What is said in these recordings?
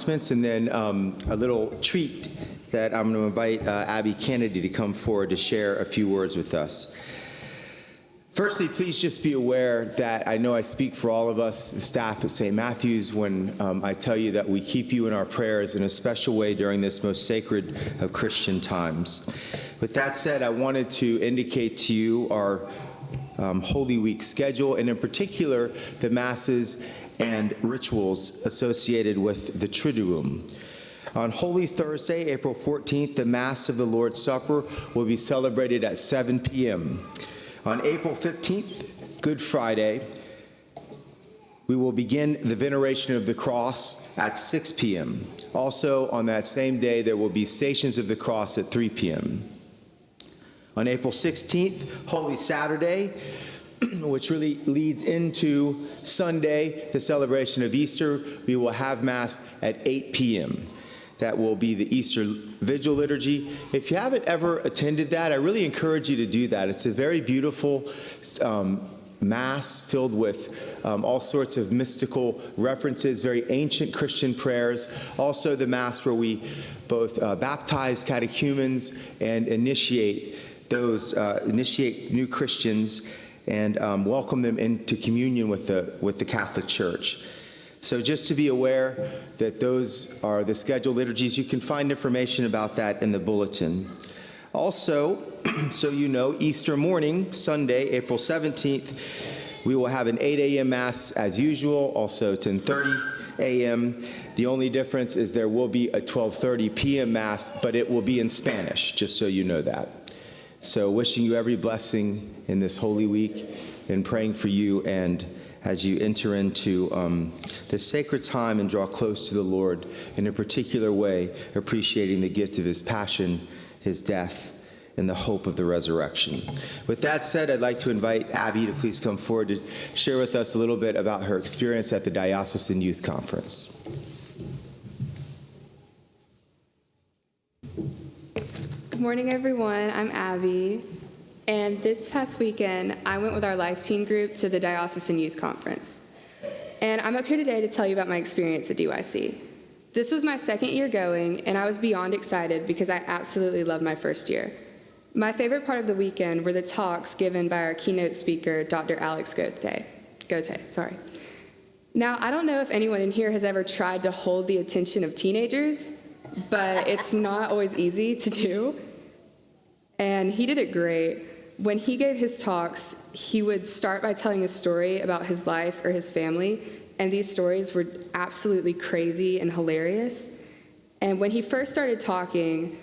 announcements, and then a little treat that I'm going to invite Abby Kennedy to come forward to share a few words with us. Firstly, please just be aware that I know I speak for all of us, the staff at St. Matthew's, when I tell you that we keep you in our prayers in a special way during this most sacred of Christian times. With that said, I wanted to indicate to you our Holy Week schedule, and in particular, the masses and rituals associated with the Triduum. On Holy Thursday, April 14th, the Mass of the Lord's Supper will be celebrated at 7 p.m. On April 15th, Good Friday, we will begin the veneration of the cross at 6 p.m. Also, on that same day, there will be Stations of the Cross at 3 p.m. On April 16th, Holy Saturday, which really leads into Sunday, the celebration of Easter, we will have Mass at 8 p.m. That will be the Easter Vigil Liturgy. If you haven't ever attended that, I really encourage you to do that. It's a very beautiful Mass filled with all sorts of mystical references, very ancient Christian prayers. Also the Mass where we both baptize catechumens and initiate new Christians and welcome them into communion with the Catholic Church. So just to be aware that those are the scheduled liturgies. You can find information about that in the bulletin. Also, so you know, Easter morning, Sunday, April 17th, we will have an 8 a.m. Mass as usual, also 10:30 a.m. The only difference is there will be a 12:30 p.m. Mass, but it will be in Spanish, just so you know that. So wishing you every blessing in this Holy Week and praying for you and as you enter into this sacred time and draw close to the Lord in a particular way, appreciating the gift of his passion, his death, and the hope of the resurrection. With that said, I'd like to invite Abby to please come forward to share with us a little bit about her experience at the Diocesan Youth Conference. Good morning, everyone. I'm Abby. And this past weekend, I went with our Life Team group to the Diocesan Youth Conference. And I'm up here today to tell you about my experience at DYC. This was my second year going, and I was beyond excited because I absolutely loved my first year. My favorite part of the weekend were the talks given by our keynote speaker, Dr. Alex Goethe. Now, I don't know if anyone in here has ever tried to hold the attention of teenagers, but it's not always easy to do. And he did it great. When he gave his talks, he would start by telling a story about his life or his family, and these stories were absolutely crazy and hilarious. And when he first started talking,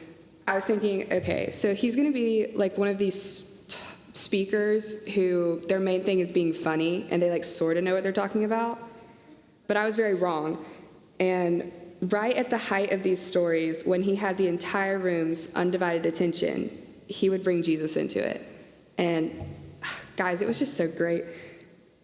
I was thinking, okay, so he's going to be like one of these speakers who their main thing is being funny, and they like sort of know what they're talking about. But I was very wrong. And right at the height of these stories, when he had the entire room's undivided attention, he would bring Jesus into it. And guys, it was just so great.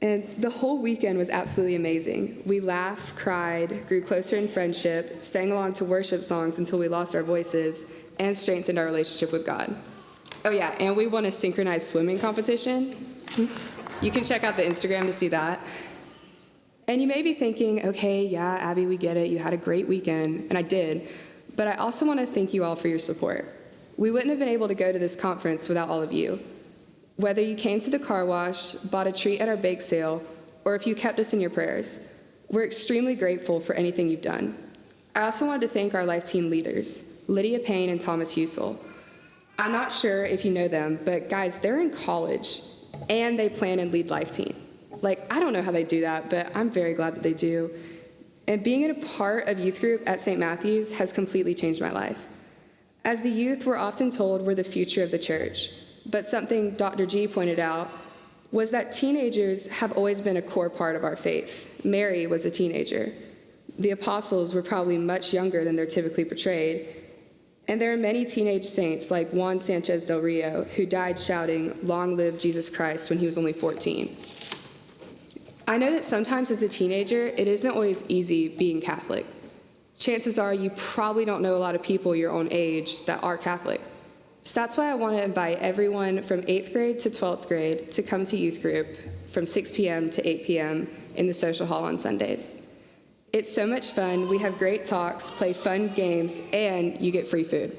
And the whole weekend was absolutely amazing. We laughed, cried, grew closer in friendship, sang along to worship songs until we lost our voices, and strengthened our relationship with God. Oh yeah, and we won a synchronized swimming competition. You can check out the Instagram to see that. And you may be thinking, okay, yeah, Abby, we get it. You had a great weekend, and I did. But I also want to thank you all for your support. We wouldn't have been able to go to this conference without all of you. Whether you came to the car wash, bought a treat at our bake sale, or if you kept us in your prayers, we're extremely grateful for anything you've done. I also wanted to thank our Life Team leaders, Lydia Payne and Thomas Husel. I'm not sure if you know them, but guys, they're in college, and they plan and lead Life Team. Like, I don't know how they do that, but I'm very glad that they do. And being a part of youth group at St. Matthew's has completely changed my life. As the youth, we're often told we're the future of the church, but something Dr. G pointed out was that teenagers have always been a core part of our faith. Mary was a teenager. The apostles were probably much younger than they're typically portrayed. And there are many teenage saints like Juan Sanchez del Rio who died shouting, "Long live Jesus Christ," when he was only 14. I know that sometimes as a teenager, it isn't always easy being Catholic. Chances are you probably don't know a lot of people your own age that are Catholic. So that's why I want to invite everyone from 8th grade to 12th grade to come to youth group from 6 p.m. to 8 p.m. in the social hall on Sundays. It's so much fun. We have great talks, play fun games, and you get free food.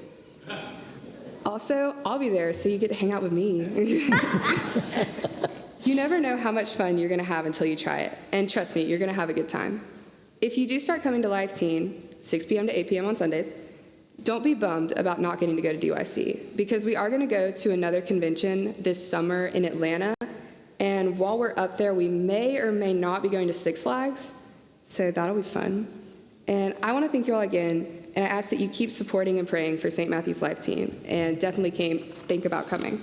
Also, I'll be there, so you get to hang out with me. You never know how much fun you're going to have until you try it. And trust me, you're going to have a good time. If you do start coming to Live Teen, 6 p.m. to 8 p.m. on Sundays, don't be bummed about not getting to go to DYC, because we are going to go to another convention this summer in Atlanta. And while we're up there, we may or may not be going to Six Flags, so that'll be fun. And I want to thank you all again, and I ask that you keep supporting and praying for St. Matthew's Life Teen, and definitely think about coming.